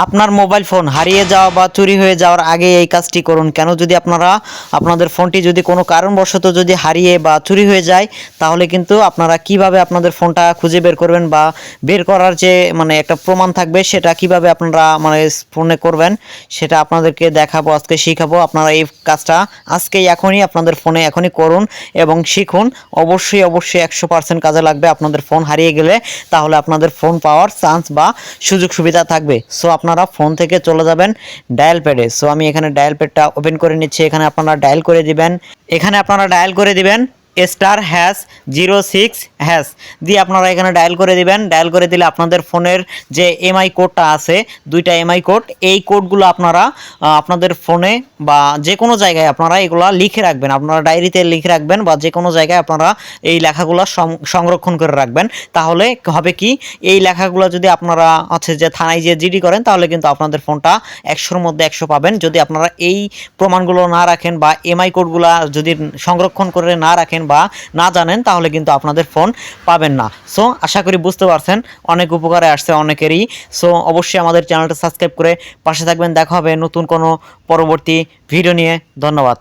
আপনার mobile phone হারিয়ে যাওয়া বা চুরি হয়ে যাওয়ার আগে এই কাজটি করুন। কেন যদি আপনাদের ফোনটি যদি কোনো কারণবশত যদি হারিয়ে বা চুরি হয়ে যায়, তাহলে কিন্তু আপনারা কিভাবে আপনাদের ফোনটা খুঁজে বের করবেন বা বের করার যে একটা প্রমাণ থাকবে সেটা কিভাবে আপনারা ফোনে করবেন সেটা আপনাদেরকে দেখাবো, আজকে শিখাবো। আপনারা এই কাজটা আজকেই এখনই আপনাদের ফোনে এখনই করুন এবং শিখুন। অবশ্যই 100% কাজে লাগবে। আপনাদের ফোন হারিয়ে গেলে তাহলে আপনাদের ফোন পাওয়ার চান্স বা সুযোগ সুবিধা থাকবে। সো আপনারা ফোন থেকে চলে যাবেন ডায়াল প্যাডে। সো আমি এখানে ডায়াল প্যাডটা ওপেন করে নিচ্ছি। এখানে আপনারা ডায়াল করে দিবেন *#06# দিয়ে আপনারা এখানে ডায়াল করে দিবেন। ডায়াল করে দিলে আপনাদের ফোনের যে এমআই কোডটা আছে, দুইটা এমআই কোড, এই কোডগুলো আপনারা আপনাদের ফোনে বা যে কোনো জায়গায় আপনারা এগুলা লিখে রাখবেন। আপনারা ডায়েরিতে লিখে রাখবেন বা যে কোনো জায়গায় আপনারা এই লেখাগুলো সংরক্ষণ করে রাখবেন। তাহলে হবে কি, এই লেখাগুলো যদি আপনারা যে থানায় যে জিডি করেন, তাহলে কিন্তু আপনাদের ফোনটা 100-র মধ্যে 100 পাবেন। যদি আপনারা এই প্রমাণগুলো না রাখেন বা এমআই কোডগুলো যদি সংরক্ষণ করে না রাখেন বা না জানেন, তাহলে কিন্তু আপনাদের ফোন পাবেন না। সো আশা করি বুঝতে পারছেন, অনেক উপকারে আসছে অনেকেরই। সো অবশ্যই আমাদের চ্যানেলটা সাবস্ক্রাইব করে পাশে থাকবেন। দেখা হবে নতুন কোনো পরবর্তী ভিডিও নিয়ে। ধন্যবাদ।